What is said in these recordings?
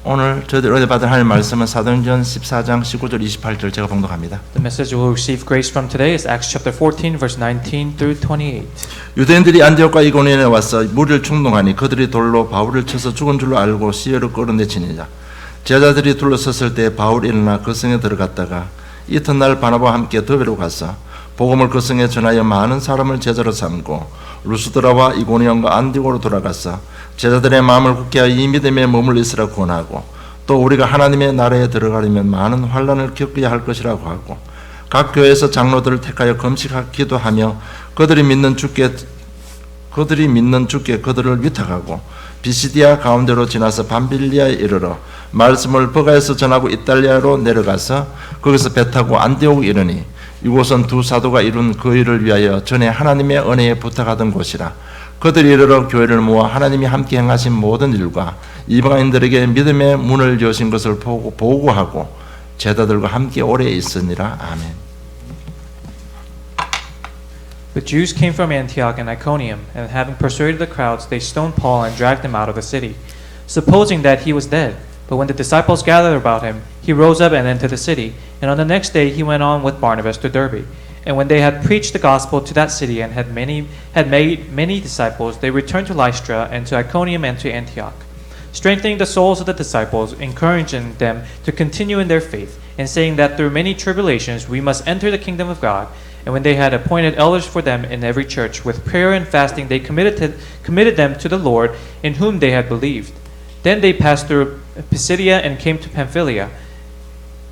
오늘 저희들 은혜 받은 하나님의 말씀은 사도행전 14장 19절 28절 제가 봉독합니다. The message we'll receive grace from today is Acts chapter 14, verse 19 through 28. 유대인들이 안디옥과 이고니온에 와서 무리를 충동하니 그들이 돌로 바울을 쳐서 죽은 줄로 알고 시외로 끌어내치니라. 제자들이 둘러섰을 때 바울이 일어나 그 성에 들어갔다가 이튿날 바나바와 함께 더베로 가서 복음을 그 성에 전하여 많은 사람을 제자로 삼고 루스드라와 이고니온과 안디옥으로 돌아가서 제자들의 마음을 굳게 하여 이 믿음에 머물리시라 권하고 또 우리가 하나님의 나라에 들어가려면 많은 환난을 겪어야 할 것이라고 하고 각 교회에서 장로들을 택하여 금식하고 기도하며 그들이 믿는 주께 그들을 위탁하고 비시디아 가운데로 지나서 밤빌리아에 이르러 말씀을 버가에서 전하고 이탈리아로 내려가서 거기서 배 타고 안디옥 이르니 이곳은 두 사도가 이룬 그 일을 위하여 전에 하나님의 은혜에 부탁하던 곳이라. 그들이 이르러 교회를 모아 하나님이 함께 행하신 모든 일과 이방인들에게 믿음의 문을 여신 것을 보고하고 제자들과 함께 오래 있으니라. 아멘. The Jews came from Antioch and Iconium, and having persuaded the crowds, they stoned Paul and dragged him out of the city, supposing that he was dead. But when the disciples gathered about him, he rose up and entered the city, and on the next day he went on with Barnabas to Derbe. And when they had preached the gospel to that city and had made many disciples, they returned to Lystra and to Iconium and to Antioch, strengthening the souls of the disciples, encouraging them to continue in their faith, and saying that through many tribulations we must enter the kingdom of God. And when they had appointed elders for them in every church, with prayer and fasting they committed them to the Lord, in whom they had believed. Then they passed through Pisidia and came to Pamphylia.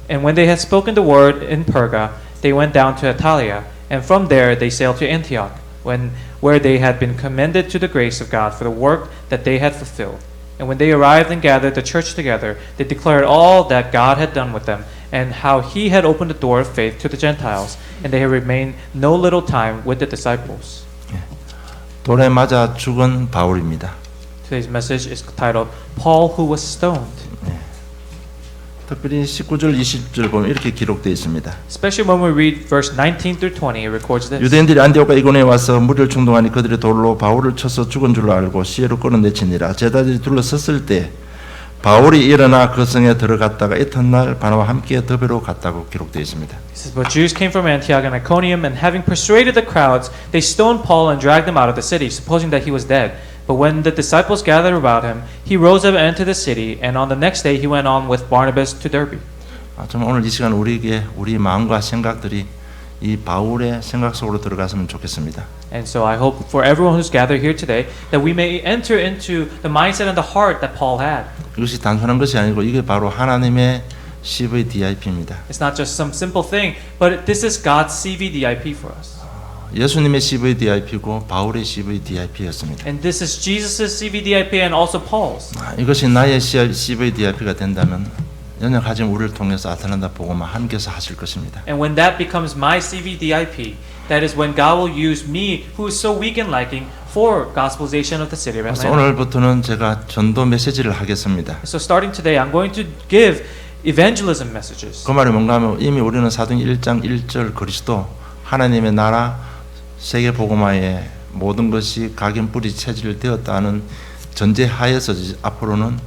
And when they had spoken the word in Perga, they went down to Attalia, and from there they sailed to Antioch, where they had been commended to the grace of God for the work that they had fulfilled. And when they arrived and gathered the church together, they declared all that God had done with them, and how he had opened the door of faith to the Gentiles, and they had remained no little time with the disciples. 돌에 맞아 죽은 바울입니다. Today's message is titled, Paul who was stoned. 특별히 19절 20절 보면 이렇게 기록되어 있습니다. Especially when we read verse 19 through 20, it records this. 유대인들이 안디옥과 이고니온에 와서 무리를 충동하니 그들이 돌로 바울을 쳐서 죽은 줄로 알고 시외로 끌어내치니라. 제자들이 둘러섰을 때 바울이 일어나 그 성에 들어갔다가 이튿날 바나바와 함께 더베로 갔다고 기록되어 있습니다. It says, but Jews came from Antioch and Iconium, and having persuaded the crowds, they stoned Paul and dragged him out of the city, supposing that he was dead. But when the disciples gathered about him, he rose up and entered the city, and on the next day he went on with Barnabas to Derbe. 정말 오늘 이 시간 우리에게 우리 마음과 생각들이 이 바울의 생각 속으로 들어갔으면 좋겠습니다. And so I hope for everyone who's gathered here today that we may enter into the mindset and the heart that Paul had. 이것이 단순한 것이 아니고 이게 바로 하나님의 CVDIP입니다. It's not just some simple thing, but this is God's CVDIP for us. 예수님의 CVDIP고 바울의 CVDIP였습니다. And this is Jesus' CVDIP and also Paul's. 이것이 나의 CVDIP가 된다면 연약하지만 우리를 통해서 아틀란타 복음을 하나님께서 하실 것입니다. And when that becomes my CVDIP, that is when God will use me, who is so weak and lacking, for gospelization of the city of 그래서 Atlanta. 오늘부터는 제가 전도 메시지를 하겠습니다. So starting today, I'm going to give evangelism messages. 그 말이 뭔가 하면 이미 우리는 사도행전 1장 1절 그리스도 하나님의 나라 세계 복음화의 모든 것이 각인 뿌리 체질 되었다는 전제하에서 앞으로는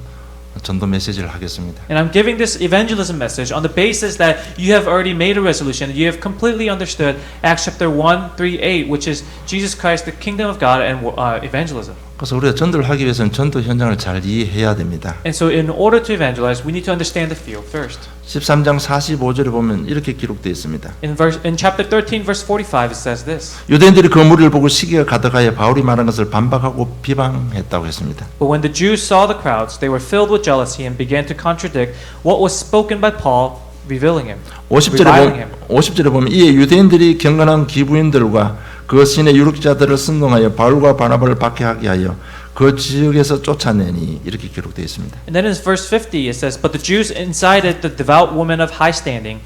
전도 메시지를 하겠습니다. And I'm giving this evangelism message on the basis that you have already made a resolution, you have completely understood Acts chapter 1, 3, 8, which is Jesus Christ, the kingdom of God, and evangelism. 그래서 우리가 전도를 하기 위해서는 전도 현장을 잘 이해해야 됩니다. And so in order to evangelize, we need to understand the field first. 13장 45절에 보면 이렇게 기록되어 있습니다. In chapter 13, verse 45, it says this. 유대인들이 그 무리를 보고 시기가 가득하여 바울이 말한 것을 반박하고 비방했다고 했습니다. But when the Jews saw the crowds, they were filled with jealousy and began to contradict what was spoken by Paul, reviling him. 50절에 보면 이에 유대인들이 경건한 기부인들과 그 신의 유력자들을 선동하여 바울과 바나바를 박해하게 하여 그 지역에서 쫓아내니 이렇게 기록되어 있습니다. And then in verse 50 it says, but the Jews incited the devout women of high standing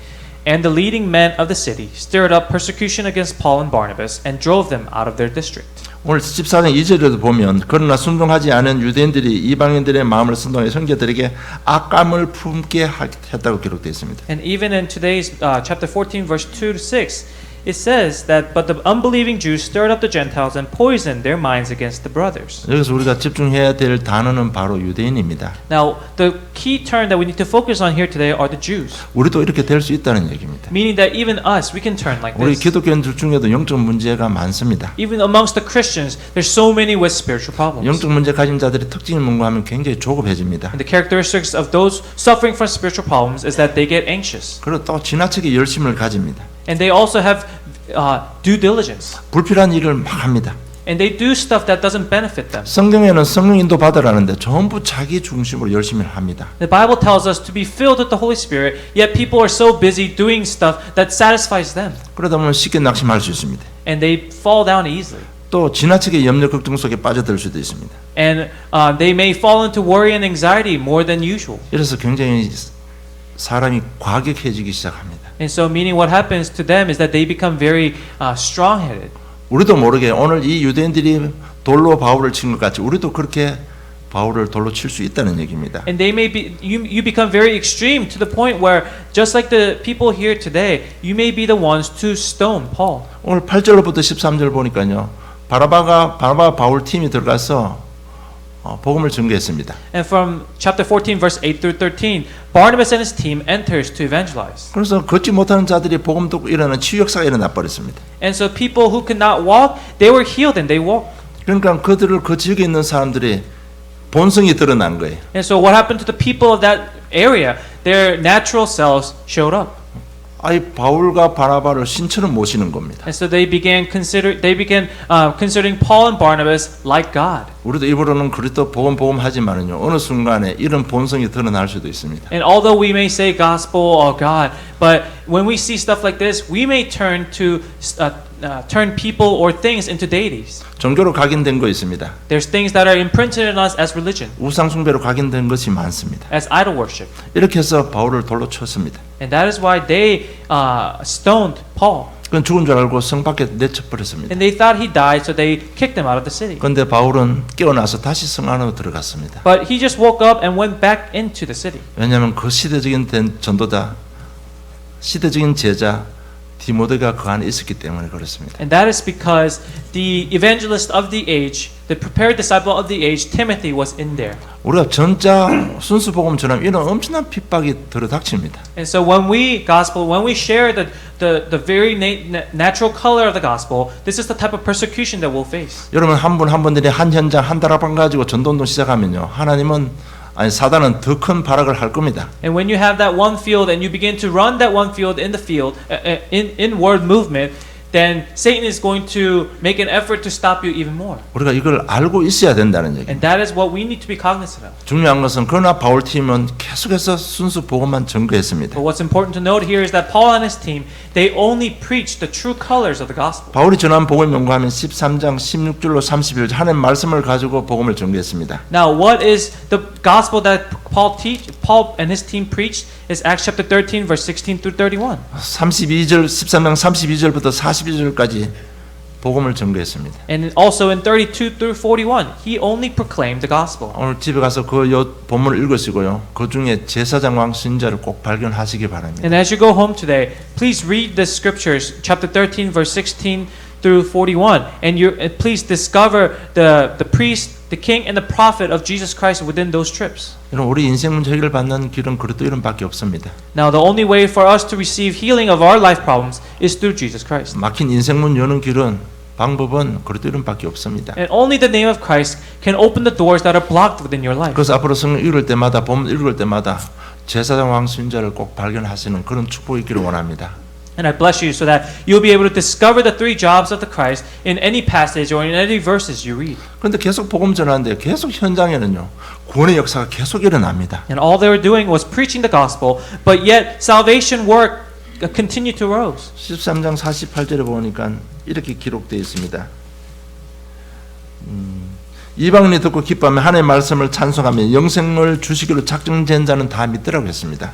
and the leading men of the city, stirred up persecution against Paul and Barnabas, and drove them out of their district. 오늘 14장 2절에도 보면 그러나 순종하지 않은 유대인들이 이방인들의 마음을 선동해 형제들에게 악감을 품게 했다고 기록되어 있습니다. And even in today's chapter 14 verse 2 to 6, it says that, but the unbelieving Jews stirred up the Gentiles and poisoned their minds against the brothers. 여기서 우리가 집중해야 될 단어는 바로 유대인입니다. Now, the key term that we need to focus on here today are the Jews, 우리도 이렇게 될 수 있다는 얘기입니다. meaning that even us, we can turn like 우리 this. 기독교인들 중에도 영적 문제가 많습니다. Even amongst the Christians, there's so many with spiritual problems. 영적 문제 가진 자들의 특징을 뭔가하면 굉장히 조급해집니다. And the characteristics of those suffering from spiritual problems is that they get anxious. 그리고 또 지나치게 열심을 가집니다. And they also have due diligence. 불필요한 일을 막 합니다. And they do stuff that doesn't benefit them. 성경에는 성령 인도 받으라는데 전부 자기 중심으로 열심히 합니다. The Bible tells us to be filled with the Holy Spirit, yet people are so busy doing stuff that satisfies them. 그러다 보면 쉽게 낙심할 수 있습니다. And they fall down easily. 또 지나치게 염려 걱정 속에 빠져들 수도 있습니다. And they may fall into worry and anxiety more than usual. 이래서 굉장히 사람이 과격해지기 시작합니다. And so meaning what happens to them is that they become very strong-headed. 우리도 모르게 오늘 이 유대인들이 돌로 바울을 친 것 같이 우리도 그렇게 바울을 돌로 칠 수 있다는 얘기입니다. And they may be you become very extreme to the point where just like the people here today, you may be the ones to stone Paul. 오늘 8절부터 13절 보니까요. 바나바 바울 팀이 들어가서 복음을 전개했습니다. And from chapter 14 verse 8 through 13, Barnabas and his team enters to evangelize. 그래서 걷지 못하는 자들이 복음 듣고 일어나는 치유 역사가 일어나 버렸습니다. And so people who could not walk, they were healed and they walked. 그러니까 그들을 그 지역에 있는 사람들이 본성이 드러난 거예요. And so what happened to the people of that area? Their natural selves showed up. 아이 바울과 바나바를 신처럼 모시는 겁니다. And so they began considering Paul and Barnabas like God. 우리도 입으로는 그리스도 복음 하지만은요 어느 순간에 이런 본성이 드러날 수도 있습니다. And although we may say gospel or God, but when we see stuff like this, we may turn people or things into deities. 종교로 각인된 거 있습니다. There's things that are imprinted in us as religion, 우상 숭배로 각인된 것이 많습니다. as idol worship. 이렇게 해서 바울을 돌로 쳤습니다. And that is why they stoned Paul. 그건 죽은 줄 알고 성 밖에 내쳐버렸습니다. And they thought he died, so they kicked him out of the city. 그런데 바울은 깨어나서 다시 성 안으로 들어갔습니다. But he just woke up and went back into the city. 왜냐하면 그 시대적인 전도자, 시대적인 제자 디모데가 그 안에 있었기 때문에 그렇습니다. And that is because the evangelist of the age, the prepared disciple of the age, Timothy was in there. 우리가 전자 순수 복음처럼 이런 엄청난 핍박이 들어닥칩니다. And so when we share the very natural color of the gospel, this is the type of persecution that we'll face. 여러분 한 분들이 한 현장 한 달 앞만 가지고 전도운동 시작하면요, 사단은 더 큰 발악을 할 겁니다. And when you have that one field and you begin to run that one field in the field in word movement, then Satan is going to make an effort to stop you even more. 우리가 이걸 알고 있어야 된다는 얘기입니다. And that is what we need to be cognizant of. 중요한 것은 그러나 바울 팀은 계속해서 순수 복음만 전거했습니다. But what's important to note here is that Paul and his team, they only preached the true colors of the gospel. 바울이 전한 복음을 연구하면 13장 16절로 31절 하나님 말씀을 가지고 복음을 전개했습니다. Now, what is the gospel that Paul and his team preached? Is Acts chapter 13, verse 16 through 31. 13장 32절부터 42절까지 복음을 전개했습니다. And also in 32 through 41, he only proclaimed the gospel. 오늘 집에 가서 그 본문을 읽으시고요. 그 중에 제사장 왕 신자를 꼭 발견하시기 바랍니다. And as you go home today, please read the scriptures, chapter 13, verse 16 through 41, and please discover the priest, the king, and the prophet of Jesus Christ within those trips. 여러분, 우리 인생 문제 해결받는 길은 그리스도 이름밖에 없습니다. Now, the only way for us to receive healing of our life problems is through Jesus Christ. 막힌 인생문 여는 길은 방법은 그리스도 이름밖에 없습니다. And only the name of Christ can open the doors that are blocked within your life. 그래서 앞으로 성경 읽을 때마다 본문 읽을 때마다 제사장 왕 신자를 꼭 발견하시는 그런 축복이 있기를 원합니다. And I bless you so that you'll be able to discover the three jobs of the Christ in any passage or in any verses you read. 그런데 계속 복음 전하는데 계속 현장에는요 구원의 역사가 계속 일어납니다. And all they were doing was preaching the gospel, but yet salvation work continued to rise. 13장 48절에 보니까 이렇게 기록되어 있습니다. 이방인이 듣고 기뻐하며 하나님의 말씀을 찬송하며 영생을 주시기로 작정된 자는 다 믿더라고 했습니다.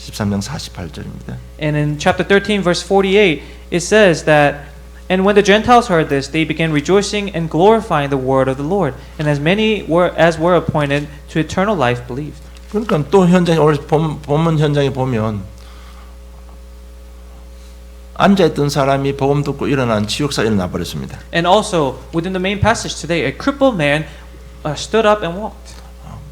13장 48절입니다. And in chapter 13 verse 48 it says that and when the Gentiles heard this they began rejoicing and glorifying the word of the Lord and as many as were appointed to eternal life believed. 그러니까 또 현장에 오늘 본문 현장에 보면 앉아있던 사람이 복음 듣고 일어난 치욕사 일어나 버렸습니다. And also, within the main passage today, a crippled man stood up and walked.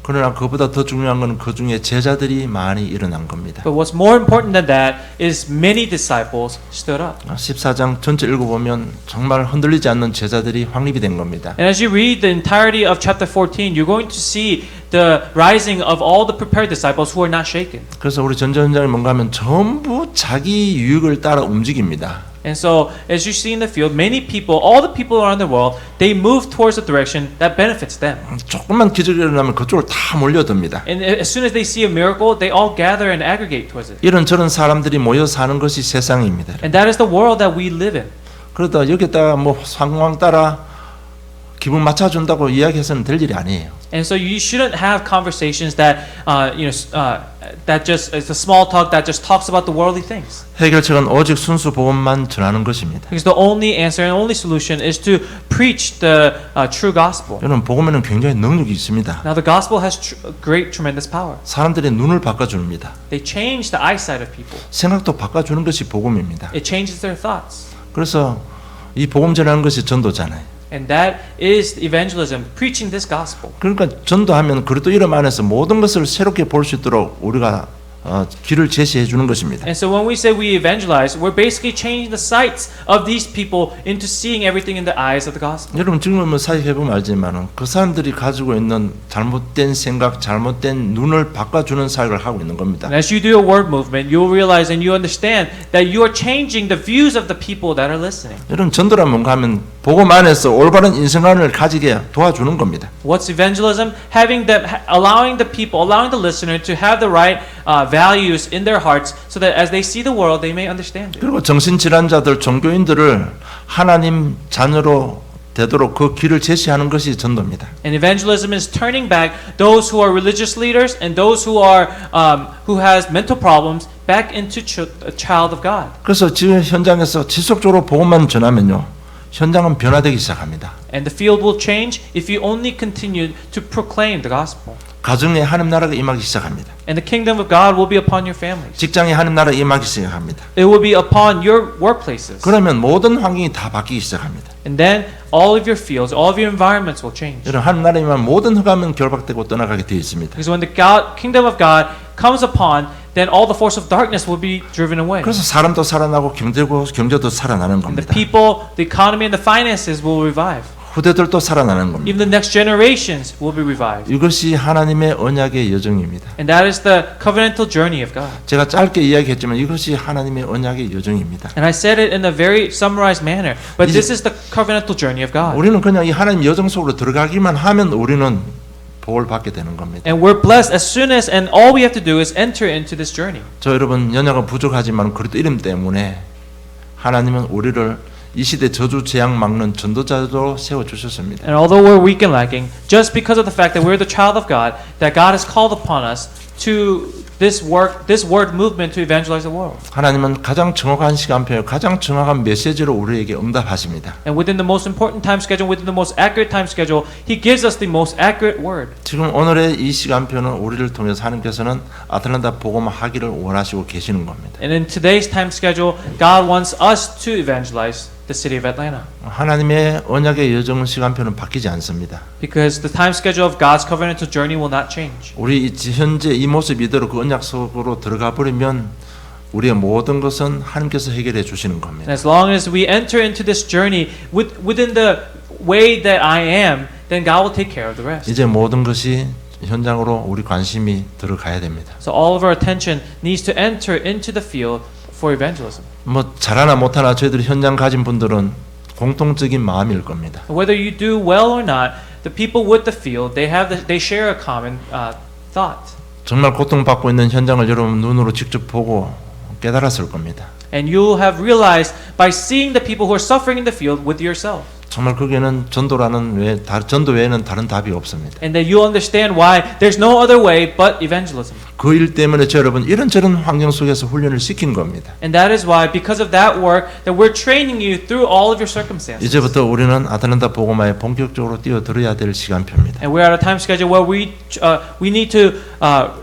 그러나 그보다 더 중요한 건 그 중에 제자들이 많이 일어난 겁니다. But what's more important than that is many disciples stood up. 14장 전체 읽어보면 정말 흔들리지 않는 제자들이 확립이 된 겁니다. And as you read the entirety of chapter 14, you're going to see the rising of all the prepared disciples who are not shaken. 그래서 우리 전쟁 현장에 뭔가 하면 전부 자기 유익을 따라 움직입니다. And so, as you see in the field, many people, all the people around the world, they move towards the direction that benefits them. 조금만 기적이 일어나면 그쪽으로 다 몰려듭니다. And as soon as they see a miracle, they all gather and aggregate towards it. 이런저런 사람들이 모여 사는 것이 세상입니다. And that is the world that we live in. 그러다 여기다가 뭐 상황 따라 기분 맞춰준다고 이야기해서는 될 일이 아니에요. And so you shouldn't have conversations that, that just it's a small talk that just talks about the worldly things. 해결책은 오직 순수 복음만 전하는 것입니다. Because the only answer and only solution is to preach the true gospel. 여러분 복음에는 굉장히 능력이 있습니다. Now the gospel has great, tremendous power. 사람들의 눈을 바꿔줍니다. They change the eyesight of people. 생각도 바꿔주는 것이 복음입니다. It changes their thoughts. 그래서 이 복음 전하는 것이 전도잖아요. And that is evangelism, preaching this gospel. 그러니까 전도하면 그리스도 이름 안에서 모든 것을 새롭게 볼 수 있도록 우리가 길을 제시해 주는 것입니다. And so when we say we evangelize, we're basically changing the sights of these people into seeing everything in the eyes of the gospel. 여러분 지금 뭐 사역해 보면 알지만은 그 사람들이 가지고 있는 잘못된 생각, 잘못된 눈을 바꿔주는 사역을 하고 있는 겁니다. And as you do a word movement, you'll realize and you understand that you are changing the views of the people that are listening. 여러분 전도란 뭔가 하면 복음 안에서 올바른 인생관을 가지게 도와주는 겁니다. What's evangelism? Allowing the people, allowing the listener to have the right values in their hearts, so that as they see the world, they may understand it. 그리고 정신질환자들, 종교인들을 하나님 자녀로 되도록 그 길을 제시하는 것이 전도입니다. And evangelism is turning back those who are religious leaders and those who are who has mental problems back into a child of God. 그래서 지금 현장에서 지속적으로 복음만 전하면요. 현장은 변화되기 시작합니다. And the field will change if you only continue to proclaim the gospel. 가정에 하나님 나라가 임하기 시작합니다. And the kingdom of God will be upon your families. 직장에 하나님 나라가 임하기 시작합니다. It will be upon your workplaces. 그러면 모든 환경이 다 바뀌기 시작합니다. And then all of your fields, all of your environments will change. 여러분 하나님 나라에 임하면 모든 흑암은 결박되고 떠나가게 되어 있습니다. Because when the kingdom of God comes upon, then all the force of darkness will be driven away. 그래서 사람도 살아나고 경제도 살아나는 And the 겁니다. people, the economy and the finances will revive. 후대들도 살아나는 겁니다. Even the next generations will be revived. 이것이 하나님의 언약의 여정입니다. And that is the covenantal journey of God. 제가 짧게 이야기했지만 이것이 하나님의 언약의 여정입니다. And I said it in a very summarized manner, but this is the covenantal journey of God. 우리는 그냥 이 하나님 여정 속으로 들어가기만 하면 우리는 복을 받게 되는 겁니다. And we're blessed as soon as, and all we have to do is enter into this journey. 저 여러분 연약은 부족하지만 그리스도 이름 때문에 하나님은 우리를 이 시대 저주 재앙 막는 전도자로 세워 주셨습니다. And although we're weak and lacking, just because of the fact that we're the child of God, that God has called upon us to this word movement to evangelize the world. 하나님은 가장 정확한 시간표에 가장 정확한 메시지로 우리에게 응답하십니다. And within the most important time schedule, within the most accurate time schedule, He gives us the most accurate word. 지금 오늘의 이 시간표는 우리를 통해서 하나님께서는 아틀란타 복음하기를 원하시고 계시는 겁니다. And in today's time schedule, God wants us to evangelize the city of Atlanta. 하나님의 언약의 여정 시간표는 바뀌지 않습니다. Because the time schedule of God's covenantal journey will not change. 우리 현재 이 모습 이대로 그 언약 속으로 들어가 버리면 우리의 모든 것은 하나님께서 해결해 주시는 And 겁니다. as long as we enter into this journey within the way that I am, then God will take care of the rest. 이제 모든 것이 현장으로 우리 관심이 들어가야 됩니다. So all of our attention needs to enter into the field for evangelism. 뭐 잘하나 못하나 저희들이 현장 가진 분들은 공통적인 마음일 겁니다. Whether you do well or not, the people with the field, they share a common thought. 정말 고통받고 있는 현장을 여러분 눈으로 직접 보고 깨달았을 겁니다. And you'll have realized by seeing the people who are suffering in the field with yourself. 정말 거기에는 전도 외에는 다른 답이 없습니다. And that you'll understand why there's no other way but evangelism. 그 일 때문에 저 여러분 이런저런 환경 속에서 훈련을 시킨 겁니다. And that is why, because of that work, that we're training you through all of your circumstances. 이제부터 우리는 아틀란타 복음화에 본격적으로 뛰어들어야 될 시간표입니다. And we're at a time schedule where we need to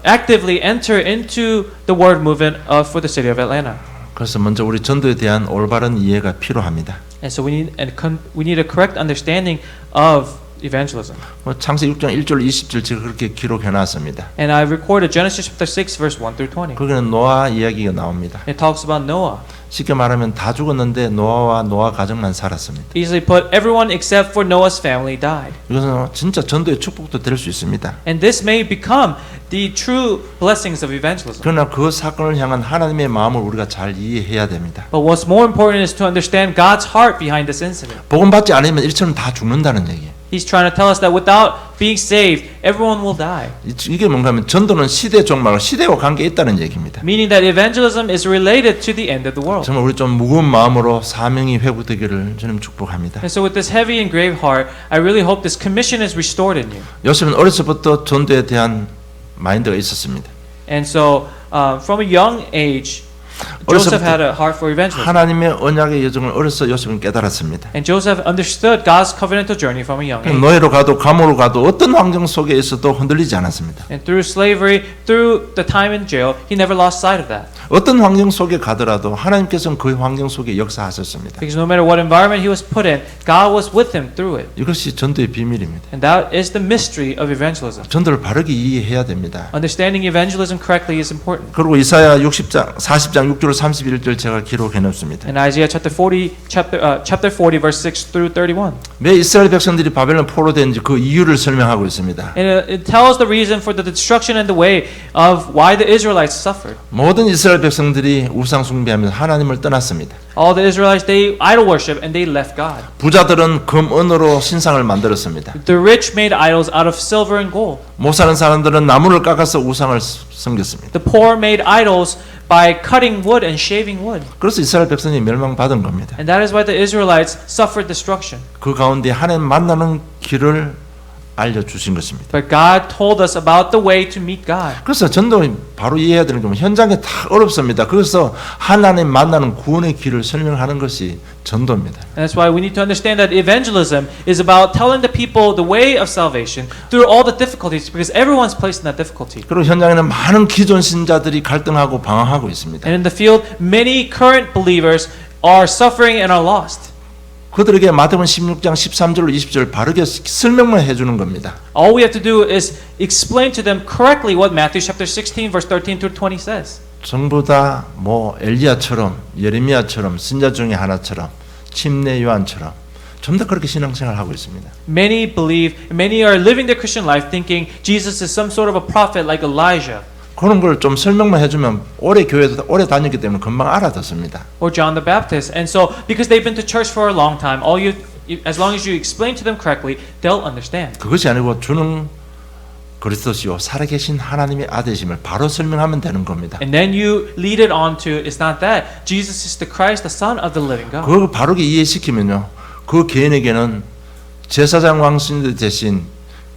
actively enter into the word movement for the city of Atlanta. 그래서 먼저 우리 전도에 대한 올바른 이해가 필요합니다. And so we need a correct understanding of evangelism. 창세기 6장 1절 20절 제가 그렇게 기록해 놨습니다. And I recorded Genesis chapter 6 verse 1 through 20. 거기는 노아 이야기가 나옵니다. It talks about Noah. 쉽게 말하면 다 죽었는데 노아와 노아 가정만 살았습니다. Easily put, everyone except for Noah's family died. 이것은 진짜 전도의 축복도 될 수 있습니다. And this may become the true blessings of evangelism. 그러나 그 사건을 향한 하나님의 마음을 우리가 잘 이해해야 됩니다. But what's more important is to understand God's heart behind this incident. 복음 받지 않으면 일처럼 다 죽는다는 얘기예요. He's trying to tell us that without being saved, everyone will die. 이게 뭔가 하면 전도는 시대 종말, 시대와 관계 있다는 얘기입니다. Meaning that evangelism is related to the end of the world. 정말 우리 좀 무거운 마음으로 사명이 회복되기를 저는 축복합니다. And so with this heavy and grave heart, I really hope this commission is restored in you. 요셉은 어려서부터 전도에 대한 마인드가 있었습니다. And so from a young age, Joseph had a heart for evangelism. 하나님의 언약의 여정을 어려서 요셉은 깨달았습니다. And Joseph understood God's covenantal journey from a young age. 노예로 가도 감옥으로 가도 어떤 환경 속에 있어도 흔들리지 않았습니다. And through slavery, through the time in jail, he never lost sight of that. 어떤 환경 속에 가더라도 하나님께서는 그 환경 속에 역사하셨습니다. Because no matter what environment he was put in, God was with him through it. 이것이 전도의 비밀입니다. And that is the mystery of evangelism. 전도를 바르게 이해해야 됩니다. Understanding evangelism correctly is important. 그리고 이사야 40장 6절 31절 제가 기록해 놓습니다. In Isaiah chapter 40 verse 6 through 31. 왜 이스라엘 백성들이 바벨론 포로된지 그 이유를 설명하고 있습니다. And it tells the reason for the destruction and the way of why the Israelites suffered. 모든 이스라엘 백성들이 우상 숭배하면서 하나님을 떠났습니다. All the Israelites, they idol worship and they left God. 부자들은 금, 은으로 신상을 만들었습니다. The rich made idols out of silver and gold. 못 사는 사람들은 나무를 깎아서 우상을 섬겼습니다. The poor made idols by cutting wood and shaving wood. 그래서 이스라엘 백성이 멸망받은 겁니다. And that is why the Israelites suffered destruction. 그 가운데 하나님 만나는 길을 알려주신 것입니다. But God told us about the way to meet God. 그래서 전도 바로 이해해야 되는 게 현장에 다 어렵습니다. 그래서 하나님 만나는 구원의 길을 설명하는 것이 전도입니다. And that's why we need to understand that evangelism is about telling the people the way of salvation through all the difficulties, because everyone's placed in that difficulty. 그리고 현장에는 많은 기존 신자들이 갈등하고 방황하고 있습니다. And in the field, many current believers are suffering and are lost. 그들에게 마태복음 16장 13절로 20절 바르게 설명만 해주는 겁니다. All we have to do is explain to them correctly what Matthew chapter 16 verse 13 through 20 says. 전부 다 뭐 엘리야처럼 예레미야처럼 신자 중에 하나처럼 침례 요한처럼 전부 다 그렇게 신앙생활을 하고 있습니다. Many believe, many are living their Christian life thinking Jesus is some sort of a prophet like Elijah. 그런 걸 좀 설명만 해주면 오래 교회도 오래 다녔기 때문에 금방 알아듣습니다. Or John the Baptist. And so because they've been to church for a long time, as long as you explain to them correctly, they'll understand. 그것이 아니고 주는 그리스도시요 살아계신 하나님의 아들이심을 바로 설명하면 되는 겁니다. And then you lead it on to, it's not that. Jesus is the Christ, the Son of the living God. 그걸 바르게 이해시키면요. 그 개인에게는 제사장 왕신 대신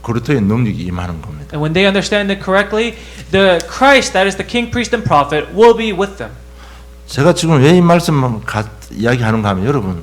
그리스도의 능력이 임하는 겁니다. And when they understand it correctly, the Christ, that is the King, Priest, and Prophet, will be with them. 제가 지금 왜 이 말씀을 이야기하는가 하면 여러분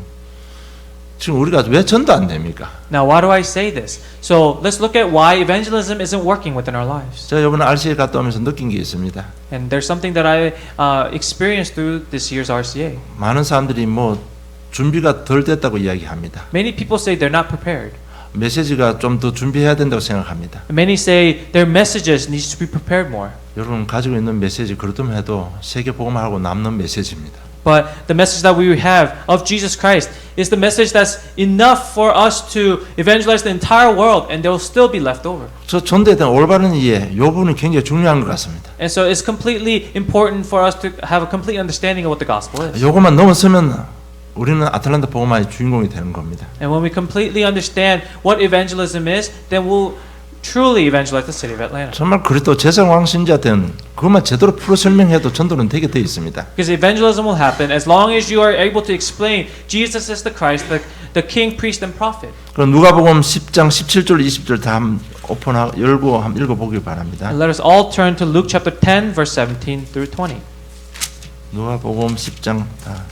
지금 우리가 왜 전도 안 됩니까? Now, why do I say this? So let's look at why evangelism isn't working within our lives. 제가 이번에 RCA 갔다 오면서 느낀 게 있습니다. And there's something that I experienced through this year's RCA. 많은 사람들이 뭐 준비가 덜 됐다고 이야기합니다. Many people say they're not prepared. 메시지가 좀 더 준비해야 된다고 생각합니다. Many say their messages needs to be prepared more. 여러분 가지고 있는 메시지 그렇다면 해도 세계 복음하고 남는 메시지입니다. But the message that we have of Jesus Christ is the message that's enough for us to evangelize the entire world, and there will still be left over. 저 전도에 대한 올바른 이해, 이 부분이 굉장히 중요한 것 같습니다. And so it's completely important for us to have a complete understanding of what the gospel is. 이것만 넘어서면 우리는 아틀란타 복음화의 주인공이 되는 겁니다. And when we completely understand what evangelism is, then we'll truly evangelize the city of Atlanta. 정말 그리스도 제사장 왕신자든 그것만 제대로 풀어 설명해도 전도는 되게 돼 있습니다. Because evangelism will happen as long as you are able to explain Jesus is the Christ, the King, Priest, and Prophet. 그럼 누가복음 10장 17절 20절 다 오픈하고 열고 한번 읽어보길 바랍니다. And let us all turn to Luke chapter 10, verse 17 through 20. 누가복음 10장 다.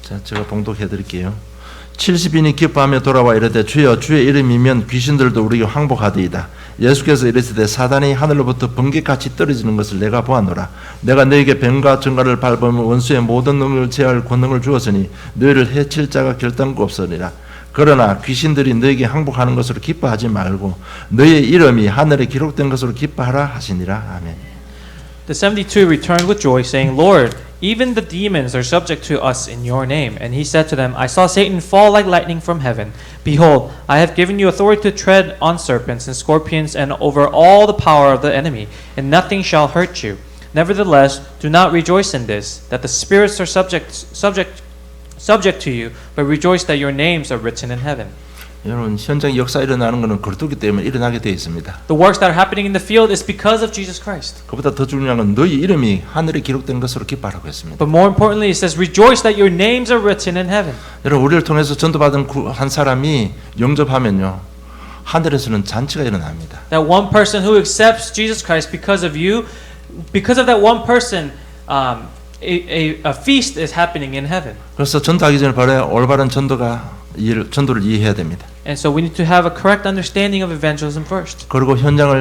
자, 제가 봉독해 드릴게요. 70인이 기뻐하며 돌아와 이르되 주여 주의 이름이면 귀신들도 우리에게 항복하리이다. 예수께서 이르시되 사단이 하늘로부터 번개같이 떨어지는 것을 내가 보았노라. 내가 너에게 뱀과 정갈을 밟으면 원수의 모든 놈을 제할 권능을 주었으니 너희를 해칠 자가 결단코 없으리라. 그러나 귀신들이 너에게 항복하는 것으로 기뻐하지 말고 너의 이름이 하늘에 기록된 것으로 기뻐하라 하시니라. 아멘. The 72 returned with joy, saying, Lord, even the demons are subject to us in your name. And he said to them, I saw Satan fall like lightning from heaven. Behold, I have given you authority to tread on serpents and scorpions and over all the power of the enemy, and nothing shall hurt you. Nevertheless, do not rejoice in this, that the spirits are subject to you, but rejoice that your names are written in heaven. 여러분 현장 역사 일어나는 것은 그렇기 때문에 일어나게 되어 있습니다. The works that are happening in the field is because of Jesus Christ. 그보다 더 중요한 건 너희 이름이 하늘에 기록된 것으로 기뻐하라고 했습니다. But more importantly, it says, rejoice that your names are written in heaven. 여러분 우리를 통해서 전도받은 한 사람이 영접하면요 하늘에서는 잔치가 일어납니다. That one person who accepts Jesus Christ because of you, because of that one person, a feast is happening in heaven. 그래서 전도하기 전에 바로 올바른 전도를 이해해야 됩니다. And so we need to have a correct understanding of evangelism first. 그리고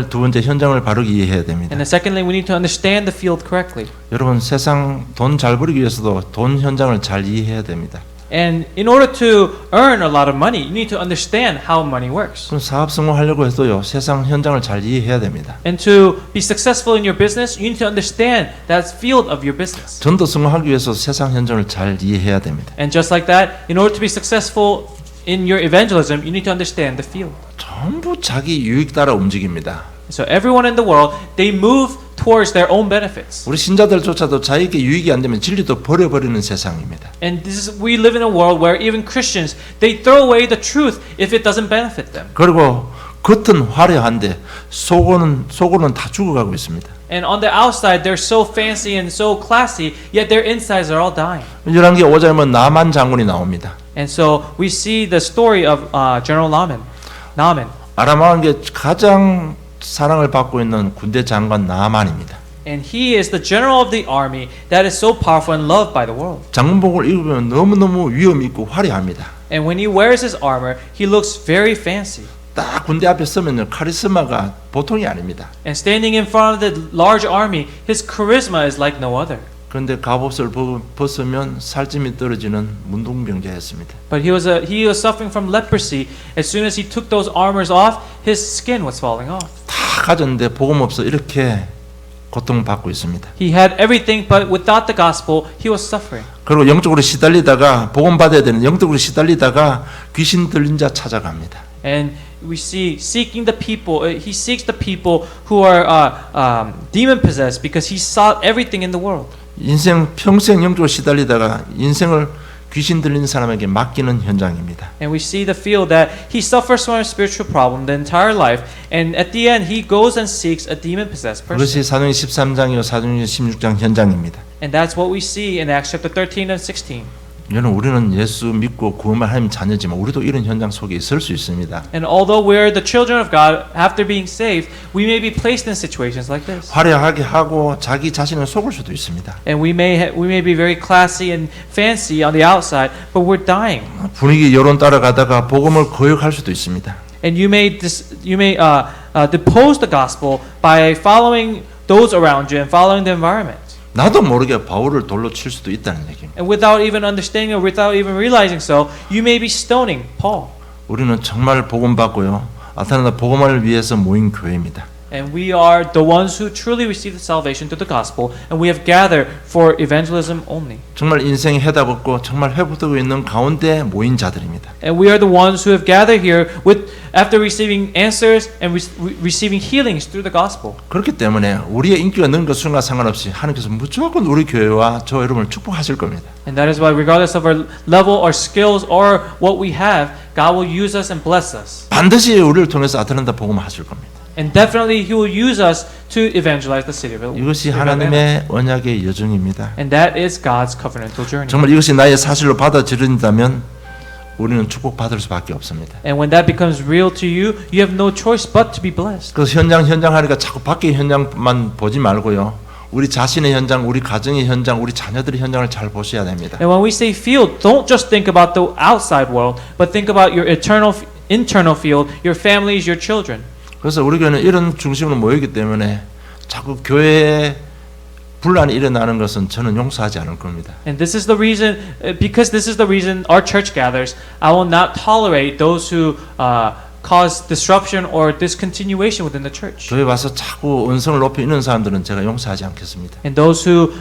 두 번째 현장을 바르게 이해해야 됩니다. And then secondly, we need to understand the field correctly. 여러분 세상 돈 잘 벌기 위해서도 돈 현장을 잘 이해해야 됩니다. And in order to earn a lot of money, you need to understand how money works. 그럼 사업 성공하려고 해도요 세상 현장을 잘 이해해야 됩니다. And to be successful in your business, you need to understand that field of your business. 전도 성공하기 위해서 세상 현장을 잘 이해해야 됩니다. And just like that, in order to be successful in your evangelism, you need to understand the field. 전부 자기 유익 따라 움직입니다. So everyone in the world, they move towards their own benefits. 우리 신자들조차도 자기에게 유익이 안 되면 진리도 버려버리는 세상입니다. And we live in a world where even Christians, they throw away the truth if it doesn't benefit them. 그리고 겉은 화려한데 속으로는 다 죽어가고 있습니다. And on the outside, they're so fancy and so classy, yet their insides are all dying. 열왕기 5장에 보면 나만 장군이 나옵니다. And so we see the story of General Naaman. 아람 왕국의 가장 사랑을 받고 있는 군대 장관 나만입니다. And he is the general of the army that is so powerful and loved by the world. 장군복을 입으면 너무너무 위험 있고 화려합니다. And when he wears his armor, he looks very fancy. 딱 군대 앞에 서면 카리스마가 보통이 아닙니다. And standing in front of the large army, his charisma is like no other. 그런데 갑옷을 벗으면 살찜이 떨어지는 문둥병자였습니다. But he was suffering from leprosy. As soon as he took those armors off, his skin was falling off. 다 가졌는데 복음 없어 이렇게 고통받고 있습니다. He had everything, but without the gospel, he was suffering. 그리고 영적으로 시달리다가 복음 받아야 되는 영적으로 시달리다가 귀신 들린 자 찾아갑니다. And we see seeking the people. He seeks the people who are demon possessed because he sought everything in the world. 평생 영적으로 시달리다가 인생을 귀신 들린 사람에게 맡기는 현장입니다. And we see the field that he suffers from a spiritual problem the entire life, and at the end he goes and seeks a demon possessed person. 그것이 사도행전 13장이요 사도행전 16장 현장입니다. And that's what we see in Acts chapter 13 and 16. 여러분 우리는 예수 믿고 구원받은 하나님 자녀지만 우리도 이런 현장 속에 있을 수 있습니다. And although we're the children of God, after being saved, we may be placed in situations like this. 화려하게 하고 자기 자신을 속을 수도 있습니다. And we may be very classy and fancy on the outside, but we're dying. 분위기 여론 따라가다가 복음을 거역할 수도 있습니다. And you may depose the gospel by following those around you and following the environment. 나도 모르게 바울을 돌로 칠 수도 있다는 얘기입니다. And without even understanding or without even realizing so, you may be stoning Paul. 우리는 정말 복음 받고요. 아타나다 복음을 위해서 모인 교회입니다. And we are the ones who truly receive the salvation through the gospel, and we have gathered for evangelism only. 정말 인생이 해답 없고 정말 회복되고 있는 가운데 모인 자들입니다. And we are the ones who have gathered here after receiving answers and receiving healings through the gospel. 그렇기 때문에 우리의 인기가 는 것과 상관없이 하나님께서 무조건 우리 교회와 저 여러분을 축복하실 겁니다. And that is why regardless of our level or skills or what we have, God will use us and bless us. 반드시 우리를 통해서 아틀란타 복음을 하실 겁니다. And definitely He will use us to evangelize the city of Atlanta. 이것이 하나님의 언약의 여정입니다. And that is God's covenantal journey. 정말 이것이 나의 사실로 받아들인다면 우리는 축복받을 수밖에 없습니다. And when that becomes real to you, you have no choice but to be blessed. 그래서 현장 하니까 자꾸 밖의 현장만 보지 말고요. 우리 자신의 현장, 우리 가정의 현장, 우리 자녀들의 현장을 잘 보셔야 됩니다. And when we say field, don't just think about the outside world, but think about your internal field, your families, your children. 그래서 우리 교회는 이런 중심으로 모이기 때문에 자꾸 교회에 분란이 일어나는 것은 저는 용서하지 않을 겁니다. And this is the reason, because this is the reason our church gathers, I will not tolerate those who cause disruption or discontinuation within the church. 교회 와서 자꾸 언성을 높이 있는 사람들은 제가 용서하지 않겠습니다. And those who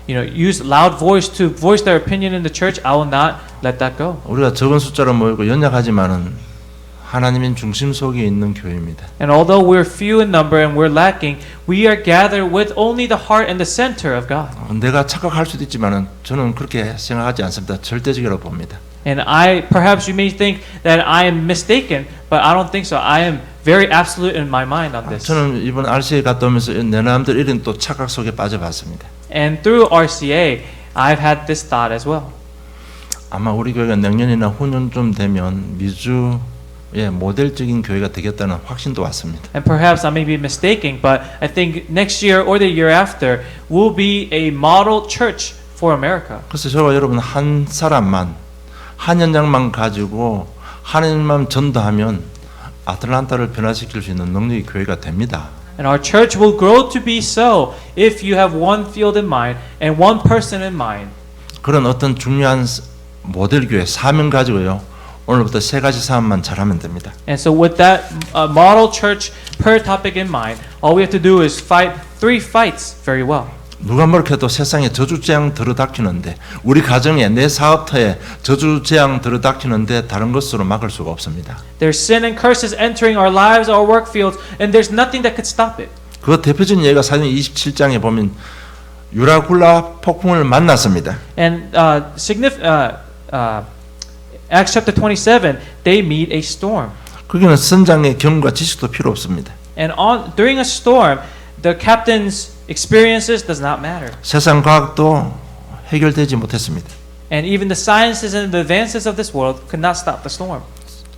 use loud voice to voice their opinion in the church, I will not let that go. 우리가 적은 숫자로 모이고 연약하지만은 하나님인 중심 속에 있는 교회입니다. And although we're few in number and we're lacking, we are gathered with only the heart and the center of God. 내가 착각할 수도 있지만은 저는 그렇게 생각하지 않습니다. 절대적이라고 봅니다. And perhaps you may think that I am mistaken, but I don't think so. I am very absolute in my mind on this. 저는 이번 RCA 갔다 오면서 내 남들 이런 또 착각 속에 빠져봤습니다. And through RCA, I've had this thought as well. 아마 우리 교회가 내년이나 후년쯤 되면 미주의 모델적인 교회가 되겠다는 확신도 왔습니다. And perhaps I may be mistaken, but I think next year or the year after will be a model church for America. 그래서 저와 여러분 한 사람만 한 현장만 가지고 하나님만 전도하면 아틀란타를 변화시킬 수 있는 능력의 교회가 됩니다. And our church will grow to be so if you have one field in mind and one person in mind. 그런 어떤 중요한 모델 교회 사명 가지고요. 오늘부터 세 가지 사업만 잘하면 됩니다. And so with that model church prayer topic in mind, all we have to do is fight 3 fights very well. 누가 뭐렇게 해도 세상에 저주재앙 들어닥치는데 우리 가정에 내 사업터에 저주재앙 들어닥치는데 다른 것으로 막을 수가 없습니다. There's sin and curses entering our lives, our work fields, and there's nothing that could stop it. 그 대표적인 예가 사도행 27장에 보면 유라굴라 폭풍을 만났습니다. And Acts chapter 27, they meet a storm. 거기는 선장의 경과 지식도 필요 없습니다. And during a storm, the captain's experiences does not matter. 세상 과학도 해결되지 못했습니다. And even the sciences and the advances of this world could not stop the storm.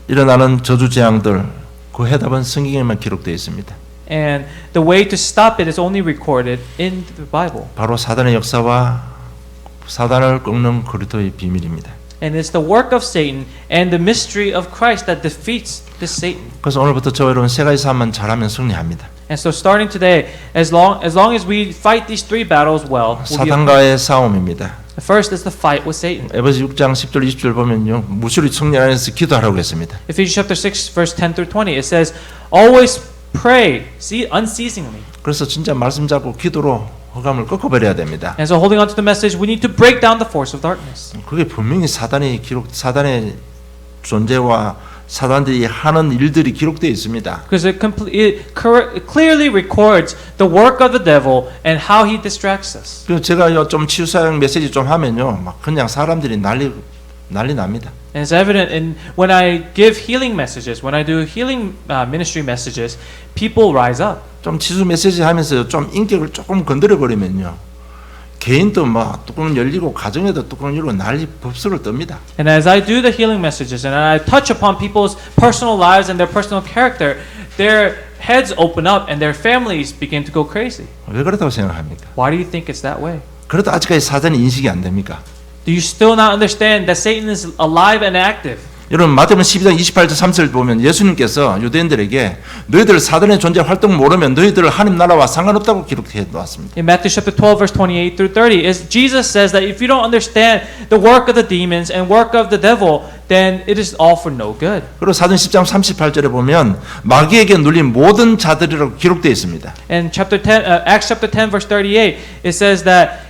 일어나는 저주재앙들 그 해답은 성경에만 기록되어 있습니다. And the way to stop it is only recorded in the Bible. 바로 사단의 역사와 사단을 꺾는 그리스도의 비밀입니다. And it's the work of Satan and the mystery of Christ that defeats this Satan. 그래서 오늘부터 저와 여러분 세 가지 사업만 잘하면 승리합니다. And so starting today, as long as we fight these 3 battles well, we'll be 사단과의 싸움입니다. the first is the fight with Satan. 에베소 6장 10절 20절 보면요. 무시로 승리 안에서 기도하라고 했습니다. Ephesians chapter 6 verse 10 through 20, it says, always pray unceasingly. 그래서 진짜 말씀 잡고 기도로 허감을 꺾어버려야 됩니다. And so holding on to the message, we need to break down the force of darkness. 그게 분명히 사단의 존재와 사단들이 하는 일들이 기록되어 있습니다. Because it clearly records the work of the devil and how he distracts us. 그래서 제가 좀 치유사역 메시지 좀 하면요, 막 그냥 사람들이 난리 납니다. And it's evident in when I give healing messages, when I do healing ministry messages, people rise up. 좀 치유 메시지 하면서 좀 인격을 조금 건드려 버리면요, 개인도 막 뚜껑 열리고 가정에도 뚜껑 열리고 난리 법석을 떱니다. And as I do the healing messages and I touch upon people's personal lives and their personal character, their heads open up and their families begin to go crazy. 왜 그렇다고 생각합니까? Why do you think it's that way? 그래도 아직까지 사단이 인식이 안 됩니까? Do you still not understand that Satan is alive and active? 여러분 마태복음 12장 28절 30절 보면 예수님께서 유대인들에게 너희들 사단의 존재 활동 모르면 너희들 하나님 나라와 상관없다고 기록해 놓았습니다. In Matthew chapter 12 verse 28 through 30, Jesus says that if you don't understand the work of the demons and work of the devil, then it is all for no good. 그리고 사도행 10장 38절에 보면 마귀에게 눌린 모든 자들이라고 기록되어 있습니다. In chapter 10, Acts chapter 10 verse 38, it says that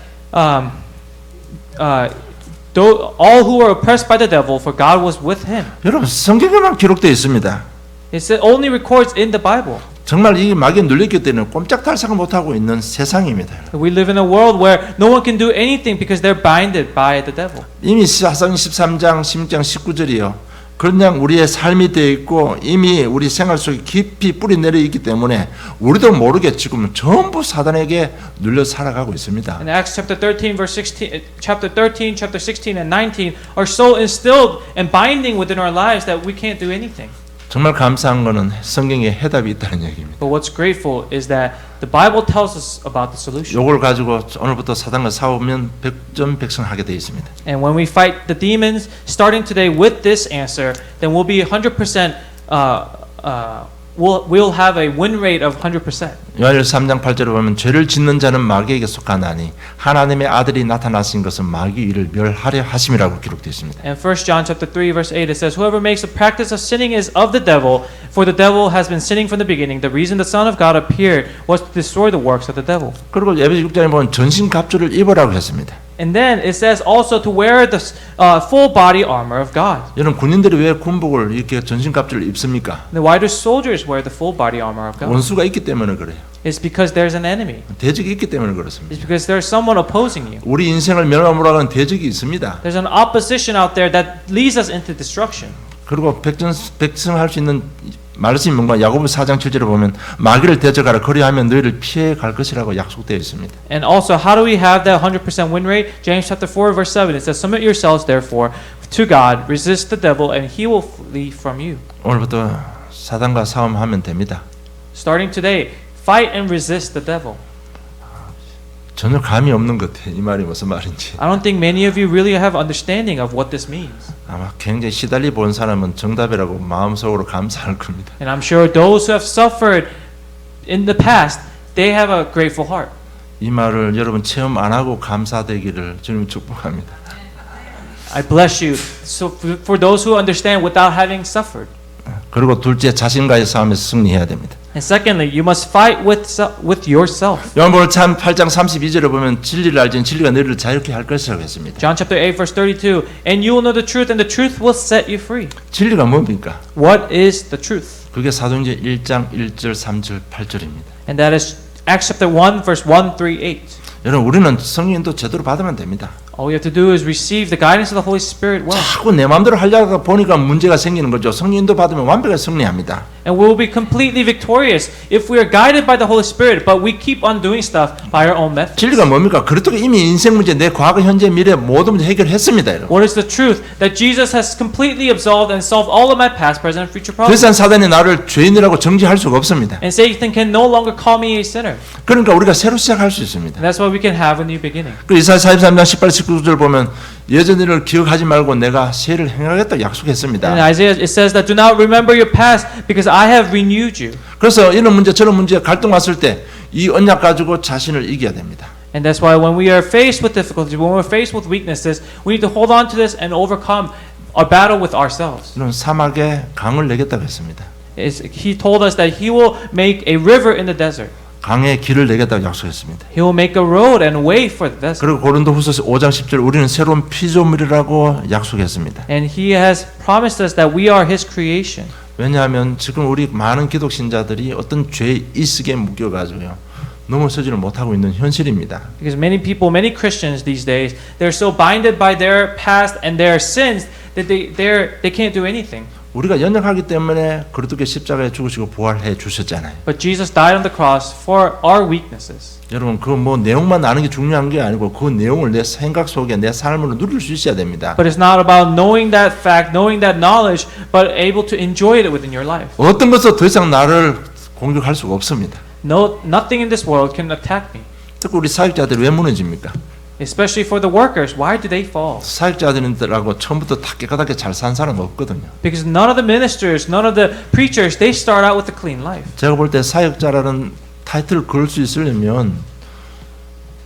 all who were oppressed by the devil, for God was with him. 여러분 성경에만 기록되어 있습니다. It only records in the Bible. 정말 이 마귀에 눌렸기 때문에 꼼짝달싹을 못하고 있는 세상입니다. We live in a world where no one can do anything because they're binded by the devil. 이미 사도행 13장 16장 19절이요. 그냥 우리의 삶이 되어 있고 이미 우리 생활 속에 깊이 뿌리 내려 있기 때문에 우리도 모르게 지금 전부 사단에게 눌려 살아가고 있습니다. In Acts chapter 13 verse 16, chapter 13, chapter 16 and 19 are so instilled and binding within our lives that we can't do anything. 정말 감사한 것은 성경에 해답이 있다는 얘기입니다. But what's grateful is that The Bible tells us about the solution. 요걸 가지고 오늘부터 사단과 싸우면 백전백승하게 되어 있습니다. And when we fight the demons, starting today with this answer, then we'll be 100%. We'll have a win rate of 100%. 요한일 3장 8절에 보면 죄를 짓는 자는 마귀에게 속하나니 하나님의 아들이 나타나신 것은 마귀 일을 멸하려 하심이라고 기록되어 있습니다. And 1 John chapter 3 verse 8 it says whoever makes a practice of sinning is of the devil, for the devil has been sinning from the beginning. The reason the Son of God appeared was to destroy the works of the devil. 그리고 예배 6장에 보면 전신 갑주를 입으라고 했습니다. And then it says also to wear the full body armor of God. 여러분 군인들이 왜 군복을 이렇게 전신 갑주를 입습니까? Then why do soldiers wear the full body armor of God? 원수가 있기 때문에 그래요. It's because there's an enemy. 대적이 있기 때문에 그렇습니다. It's because there's someone opposing you. 우리 인생을 멸하므로 하는 대적이 있습니다. There's an opposition out there that leads us into destruction. 그리고 백성할 수 있는 말씀이 뭔가 야고보서 4장 7절에 보면 마귀를 대적하라 그리하면 너희를 피해 갈 것이라고 약속되어 있습니다. And also, how do we have that 100% win rate? James chapter 4 verse 7 it says, "Submit yourselves therefore to God, resist the devil, and he will flee from you." 오늘부터 사단과 싸움하면 됩니다. Starting today, fight and resist the devil. 전혀 감이 없는 것 같아요. 이 말이 무슨 말인지. I don't think many of you really have understanding of what this means. 아마 굉장히 시달리 본 사람은 정답이라고 마음속으로 감사할 겁니다. And I'm sure those who have suffered in the past, they have a grateful heart. 이 말을 여러분 체험 안 하고 감사되기를 주님 축복합니다. I bless you. So for those who understand without having suffered. 그리고 둘째 자신과의 싸움에서 승리해야 됩니다. And secondly, you must fight with yourself. 요한복음 8장 32절에 보면 진리를 알지니 진리가 너희를 자유케 할 것이라고 했습니다. John chapter 8 verse 32, and you will know the truth and the truth will set you free. 진리가 뭡니까? What is the truth? 그게 사도행전 1장 1절 3절 8절입니다. And that is Acts chapter 1 verse 1 through 8. 여러분 우리는 성령도 제대로 받으면 됩니다. All we have to do is receive the guidance of the Holy Spirit well. 자꾸 내 마음대로 하려다 보니까 문제가 생기는 거죠. 성령도 받으면 완벽하게 승리합니다. And we will be completely victorious if we are guided by the Holy Spirit, but we keep on doing stuff by our own methods. 진리가 뭡니까? 그렇다고 이미 인생 문제, 내 과거, 현재, 미래 모든 문제 해결했습니다. 여러분. What is the truth? That Jesus has completely absolved and solved all of my past, present, and future 더 problems. 이상 사단이 나를 죄인이라고 정죄할 수가 없습니다. And Satan can no longer call me a sinner. 그러니까 우리가 새로 시작할 수 있습니다. And that's why we can have a new beginning. 그 이사야 43장 18, 19절 보면 예전 일을 기억하지 말고 내가 새를 행하겠다고 약속했습니다. In Isaiah it says that do not remember your past because I have renewed you. 그래서 이런 문제 저런 문제 갈등 왔을 때 이 언약 가지고 자신을 이겨야 됩니다. And that's why when we are faced with difficulties, when we're faced with weaknesses, we need to hold on to this and overcome our battle with ourselves. 이런 사막에 강을 내겠다고 했습니다. He told us that He will make a river in the desert. 강에 길을 내겠다고 약속했습니다. He will make a road and way for the desert. 그리고 고린도후서 5장 10절 우리는 새로운 피조물이라고 약속했습니다. And He has promised us that we are His creation. 왜냐하면 지금 우리 많은 기독 신자들이 어떤 죄의 이식에 묶여가지고요 넘어서지를 못하고 있는 현실입니다. Because many people, many Christians these days, they're so binded by their past and their sins that they can't do anything. 우리가 연약하기 때문에 그리스도께 십자가에 죽으시고 부활해 주셨잖아요. But Jesus died on the cross for our weaknesses. 여러분 그 뭐 내용만 아는 게 중요한 게 아니고 그 내용을 내 생각 속에 내 삶으로 누릴 수 있어야 됩니다. But it's not about knowing that fact, knowing that knowledge, but able to enjoy it within your life. 어떤 것도 더 이상 나를 공격할 수가 없습니다. No, nothing in this world can attack me. 특히 우리 사역자들이 왜 무너집니까? Especially for the workers, why do they fall? 사역자들하고 처음부터 다 깨끗하게 잘 산 사람 없거든요. Because none of the ministers, none of the preachers, they start out with a clean life. 제가 볼 때 사역자라는 타이틀을 걸 수 있으려면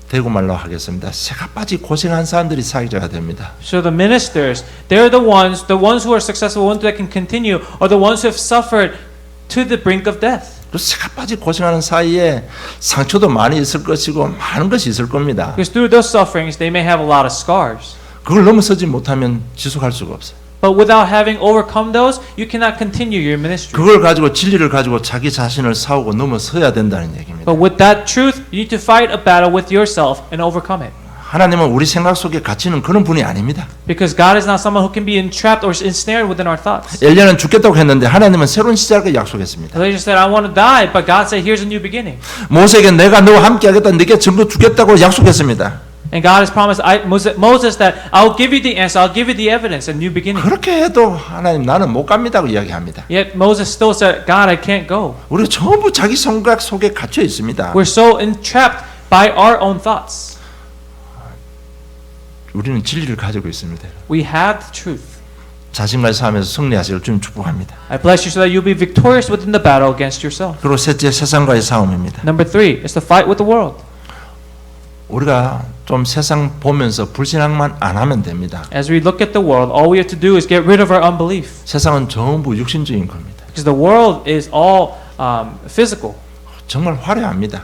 대고 말로 하겠습니다. 새가 빠지 고생한 사람들이 사역자가 됩니다. So the ministers, they're the ones who are successful, ones that can continue, are the ones who have suffered to the brink of death. 그 새가 빠지 고생하는 사이에 상처도 많이 있을 것이고 많은 것이 있을 겁니다. Because through those sufferings, they may have a lot of scars. 그걸 넘어서지 못하면 지속할 수가 없어요. But without having overcome those, you cannot continue your ministry. 그걸 가지고 진리를 가지고 자기 자신을 싸우고 넘어서야 된다는 얘기입니다. But with that truth, you need to fight a battle with yourself and overcome it. 하나님은 우리 생각 속에 갇히는 그런 분이 아닙니다. Because God is not someone who can be entrapped or ensnared within our thoughts. 엘리야는 죽겠다고 했는데 하나님은 새로운 시작을 약속했습니다. Elijah said, I want to die, but God said, here's a new beginning. 모세에게 내가 너와 함께 하겠다, 네게 전부 주겠다고 약속했습니다. And God has promised Moses that I'll give you the answer, I'll give you the evidence, a new beginning. 그렇게 해도 하나님 나는 못 갑니다고 이야기합니다. Yet Moses still said, God, I can't go. 우리가 전부 자기 생각 속에 갇혀 있습니다. We're so entrapped by our own thoughts. 우리는 진리를 가지고 있습니다. We have the truth. 자신과의 싸움에서 승리하시길 주님 축복합니다. I bless you so that you'll be victorious within the battle against yourself. 그리고 셋째 세상과의 싸움입니다. Number 3 is to fight with the world. 우리가 좀 세상 보면서 불신앙만 안 하면 됩니다. As we look at the world, all we have to do is get rid of our unbelief. 세상은 전부 육신적인 겁니다. Because the world is all physical. 정말 화려합니다.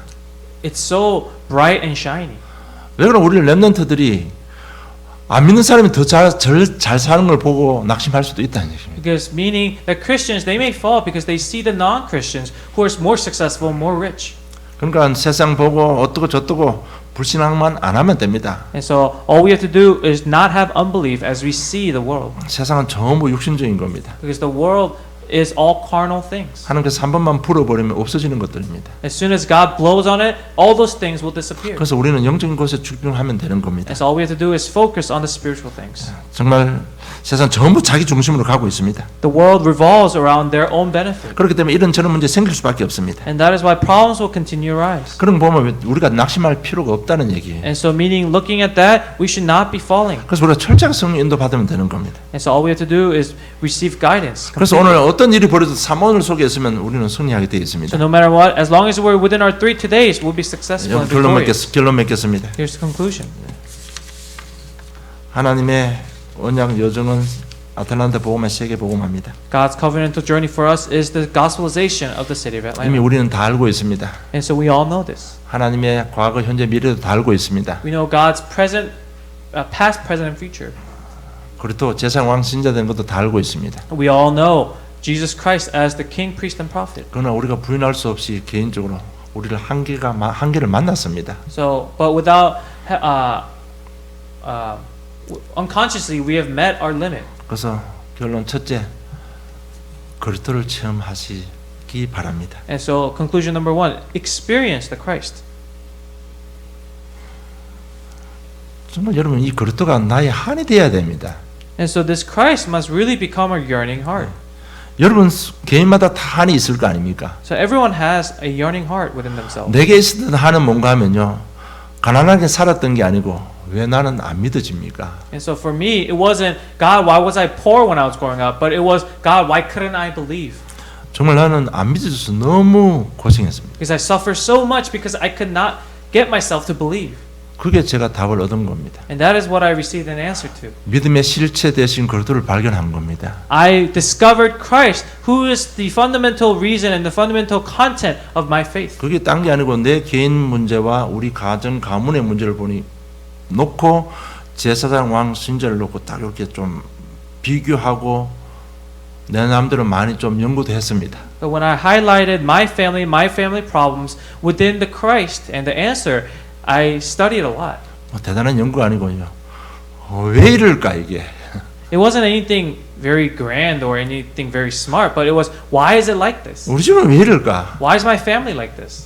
It's so bright and shiny. 왜 그럼 우리 렘넌트들이 안 믿는 사람이 더 잘 사는 걸 보고 낙심할 수도 있다는 얘기입니다. Because meaning that Christians, they may fall because they see the non-Christians who are more successful, more rich. 그러니까 세상 보고 어떻고 저떻고 불신앙만 안 하면 됩니다. And so all we have to do is not have unbelief as we see the world. 세상은 전부 육신적인 겁니다. Because the world is all carnal things. 하나님께서 한 번만 불어버리면 없어지는 것들입니다. As soon as God blows on it, all those things will disappear. 그래서 우리는 영적인 것에 집중하면 되는 겁니다. And so all we have to do is focus on the spiritual things. 정말 세상 전부 자기 중심으로 가고 있습니다. The world revolves around their own benefit. 그렇기 때문에 이런 저런 문제 생길 수밖에 없습니다. And that is why problems will continue to rise. 그런 거 보면 우리가 낙심할 필요가 없다는 얘기예요. And so meaning looking at that, we should not be falling. 그래서 우리가 철저하게 성령 인도 받으면 되는 겁니다. And so all we have to do is receive guidance. 그래서 오늘 어떤 일이 벌어져도 사모늘 속에 있으면 우리는 승리하게 되어 있습니다. So no matter what, as long as we're within our 3 todays, we'll be successful and victorious. 결론 맺겠습니다. Here's the conclusion. 하나님의 언약 여정은 아틀란타 복음화 세계 복음화입니다. God's covenantal journey for us is the gospelization of the city of 이미 Atlanta. 우리는 다 알고 있습니다. And so we all know this. 하나님의 과거, 현재, 미래도 다 알고 있습니다. We know God's present, past, present, and future. 그리고 제사장 왕 신자 된 것도 다 알고 있습니다. We all know Jesus Christ as the King, Priest, and Prophet. 그러나 우리가 부인할 수 없이 개인적으로 우리를 한계를 만났습니다. So, but without unconsciously, we have met our limit. 그래서 결론 첫째, 그리스도를 체험하시기 바랍니다. And so, conclusion number 1: experience the Christ. 정말 여러분 이 그리스도가 나의 한이 되어야 됩니다. And so, this Christ must really become our yearning heart. 여러분 개인마다 다 한이 있을 거 아닙니까? So, everyone has a yearning heart within themselves. 내게 있었던 한은 뭔가 하면요, 가난하게 살았던 게 아니고 왜 나는 안 믿어집니까? And so, for me, it wasn't God, why was I poor when I was growing up? But it was God, why couldn't I believe? 정말 나는 안 믿어져서 너무 고생했습니다. Because I suffered so much because I could not get myself to believe. 그게 제가 답을 얻은 겁니다. And that is what I received an answer to. 믿음의 실체 대신 그리스도를 발견한 겁니다. I discovered Christ, who is the fundamental reason and the fundamental content of my faith. 그게 딴 게 아니고 내 개인 문제와 우리 가정 가문의 문제를 놓고 제사장 왕 신자를 놓고 딱 이렇게 좀 비교하고 내 남들은 많이 좀 연구도 했습니다. But when I highlighted my family problems within the Christ and the answer, I studied a lot. 뭐 대단한 연구가 아니고요. 왜 이럴까 이게? It wasn't anything very grand or anything very smart, but it was, why is it like this? 우리 집은 왜 이럴까? Why is my family like this?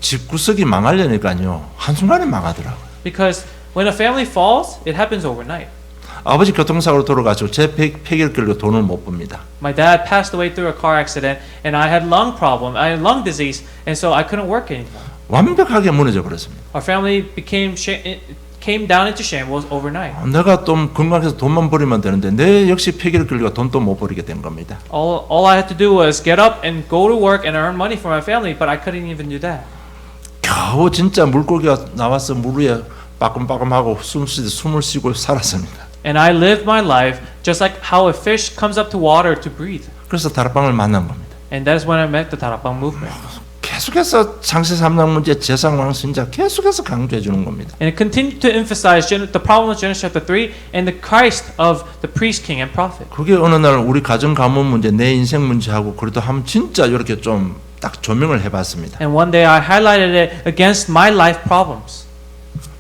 집구석이 망하려니까요. 한순간에 망하더라고요. Because when a family falls, it happens overnight. 아버지 교통사고로 돌아가시고 제 폐기를 끌고 돈을 못 봅니다. My dad passed away through a car accident, and I had lung problem. I had lung disease, and so I couldn't work anymore. 완벽하게 무너져 버렸습니다. Our family came down into shambles overnight. 내가 좀 건강해서 돈만 벌이면 되는데 내 역시 폐기를 끌고 돈도 못 벌이게 된 겁니다. All I had to do was get up and go to work and earn money for my family, but I couldn't even do that. 겨우 진짜 물고기가 나와서 물 위에 빠끔빠끔하고 숨을 쉬고 살았습니다. And I lived my life just like how a fish comes up to water to breathe. 그래서 다락방을 만난 겁니다. And that is when I met the Tarapang movement. 계속해서 창세 3장 문제 제사장 신자 계속해서 강조해 주는 겁니다. And it continued to emphasize the problem of Genesis chapter 3 and the Christ of the priest, king, and prophet. 그게 어느 날 우리 가정 가문 문제, 내 인생 문제하고 그래도 한번 진짜 이렇게 좀 딱 조명을 해봤습니다. And one day I highlighted it against my life problems.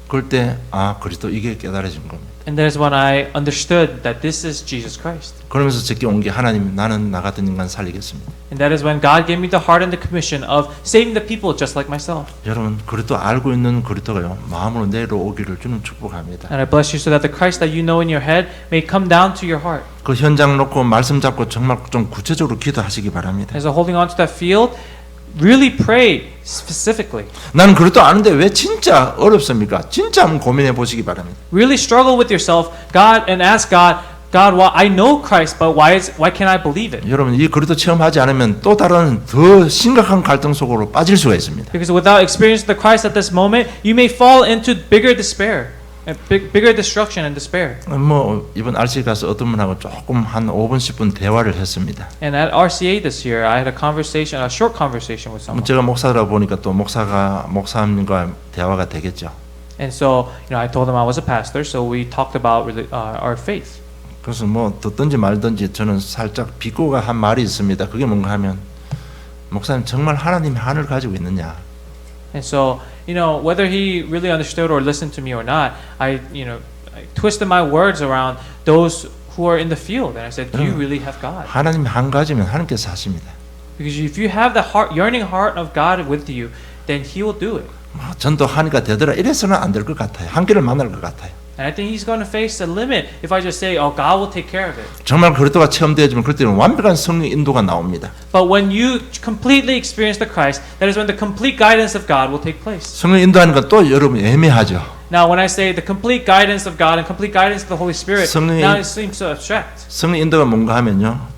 그럴 때 그리스도 이게 깨달아진 겁니다. And that is when I understood that this is Jesus Christ. 그러면서 제게 온 게 하나님 나는 나 같은 인간 살리겠습니다. And that is when God gave me the heart and the commission of saving the people just like myself. 여러분 그리스도 알고 있는 그리스도가요 마음으로 내려오기를 주는 축복합니다. And I bless you so that the Christ that you know in your head may come down to your heart. 그 현장 놓고 말씀 잡고 정말 좀 구체적으로 기도하시기 바랍니다. As a holding on to that field, really pray specifically. 나는 그리스도 아는데 왜 진짜 어렵습니까? 진짜 한번 고민해 보시기 바랍니다. Really struggle with yourself, God, and ask God, God, well, I know Christ, but why can't I believe it? 여러분 이 그리스도 체험하지 않으면 또 다른 더 심각한 갈등 속으로 빠질 수가 있습니다. Because without experiencing the Christ at this moment, you may fall into bigger despair, and bigger destruction and despair. 뭐 이번 RC 가서 어떤 분하고 조금 한 5분 10분 대화를 했습니다. And at RCA this year, I had a short conversation with someone. 제가 목사라 보니까 또 목사님과 대화가 되겠죠. And so, I told him I was a pastor, so we talked about our faith. 그래서 뭐 듣든지 말든지 저는 살짝 비꼬가 한 말이 있습니다. 그게 뭔가 하면 목사님 정말 하나님의 한을 가지고 있느냐? And so, whether he really understood or listened to me or not, I twisted my words around those who are in the field, and I said, "Do you really have God?" 하나님 한 가지면 하나님께서 하십니다. Because if you have the yearning heart of God with you, then He will do it. 전도 하니까 되더라 이래서는 안 될 것 같아요. 한계를 만날 것 같아요. And I think He's going to face a limit if I just say, "Oh, God will take care of it." 정말 그리스도가 체험되어지면 그때는 완벽한 성령 인도가 나옵니다. But when you completely experience the Christ, that is when the complete guidance of God will take place. 성령 인도하는 건 또 여러분 애매하죠. Now, when I say the complete guidance of God and complete guidance of the Holy Spirit, 성령의- now it seems so abstract. 성령 인도가 뭔가 하면요.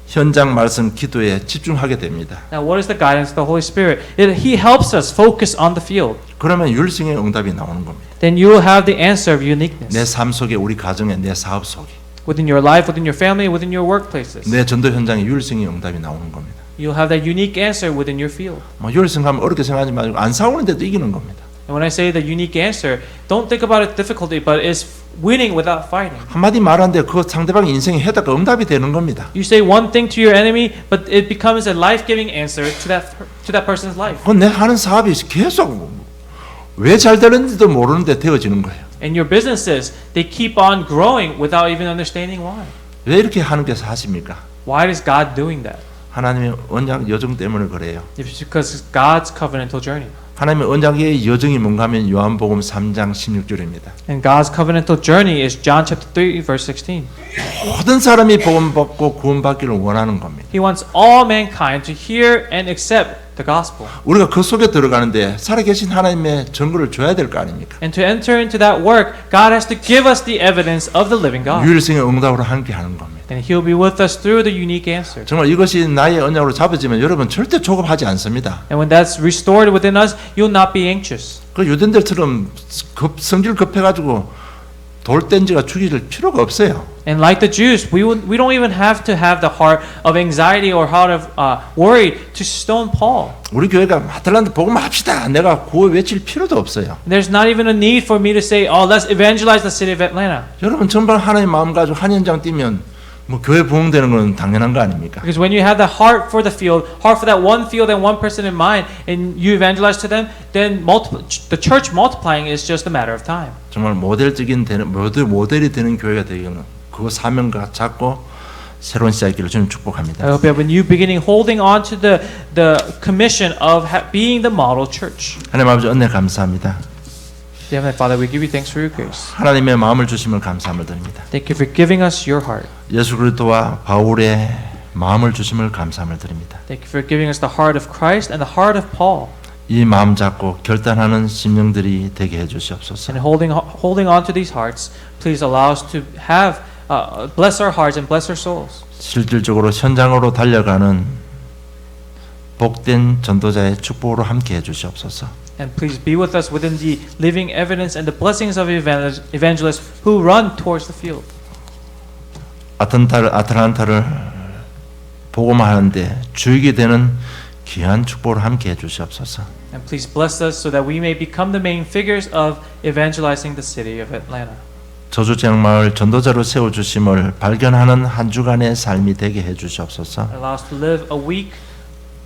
현장 말씀 기도에 집중하게 됩니다. Now, what is the guidance of the Holy Spirit? He helps us focus on the field. 그러면 율성의 응답이 나오는 겁니다. Then you will have the answer of 내 uniqueness 삶 속에 우리 가정에 내 사업 속에 within your life, within your family, within your workplaces. 내 전도 현장에 율성의 응답이 나오는 겁니다. You'll have that unique answer within your field. 뭐 율성하면 어렵게 생각하지 말고 안 싸우는데도 이기는 겁니다. And when I say the unique answer, don't think about its difficulty, but it's winning without fighting. 한마디 말하는데 그 상대방의 인생에 해답과 응답이 되는 겁니다. You say one thing to your enemy, but it becomes a life-giving answer to that person's life. 그건 내 하는 사업이 계속 왜 잘 되는지도 모르는데 되어지는 거예요. And your businesses, they keep on growing without even understanding why. 왜 이렇게 하나님께서 하십니까? Why is God doing that? 하나님의 언약 여정 때문에 그래요. It's because it's God's covenantal journey. 하나님의 언약의 여정이 뭔가 하면 요한복음 3장 16절입니다. And God's covenantal journey is John chapter 3 verse 16. 모든 사람이 복음 받고 구원받기를 원하는 겁니다. He wants all mankind to hear and accept the gospel. 우리가 그 속에 들어가는데 살아계신 하나님의 증거를 줘야 될 거 아닙니까? And to enter into that work, God has to give us the evidence of the living God. 유일성의 응답으로 함께 하는 겁니다. And He'll be with us through the unique answer. 정말 이것이 나의 언약으로 잡아지면 여러분 절대 조급하지 않습니다. And when that's restored within us, you'll not be anxious. 그 유대인들처럼 성질 급해가지고 돌 댄지가 죽일 필요가 없어요. And like the Jews, we don't even have to have the heart of anxiety or heart of worry to stone Paul. 우리 교회가 아틀란타 복음 합시다. 내가 구호 외칠 필요도 없어요. There's not even a need for me to say, "Oh, let's evangelize the city of Atlanta." 여러분 전반 하나님 마음 가지고 한 현장 뛰면 뭐 교회 부흥되는 건 당연한 거 아닙니까? Because when you have the heart for the field, heart for that one field and one person in mind, and you evangelize to them, then the church multiplying is just a matter of time. 정말 모델이 되는 교회가 되기는 그 사명과 잡고 새로운 시작기를 저는 축복합니다. I hope you have a new beginning, holding on to the commission of being the model church. 하나님 아버지 은혜 감사합니다. Dear Heavenly Father, we give you thanks for your grace. 하나님의 마음을 주심을 감사함을 드립니다. Thank you for giving us your heart. 예수 그리스도와 바울의 마음을 주심을 감사함을 드립니다. Thank you for giving us the heart of Christ and the heart of Paul. 이 마음 잡고 결단하는 심령들이 되게 해주시옵소서. And holding on to these hearts, please allow us to have bless our hearts and bless our souls. 실질적으로 현장으로 달려가는 복된 전도자의 축복으로 함께 해주시옵소서. And please be with us within the living evidence and the blessings of evangelists who run towards the field. 아틀란타를 복음화하는데 주역이 되는 귀한 축복을 함께 해주시옵소서. And please bless us so that we may become the main figures of evangelizing the city of Atlanta. 저주지역마을 전도자로 세워주심을 발견하는 한 주간의 삶이 되게 해주시옵소서. Allow us to live a week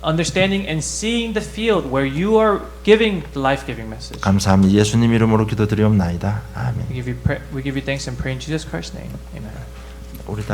understanding and seeing the field where you are giving the life-giving message. 감사합니다. 예수님 이름으로 기도드리옵나이다. 아멘. We give you thanks and pray in Jesus Christ's name. Amen. 우리 다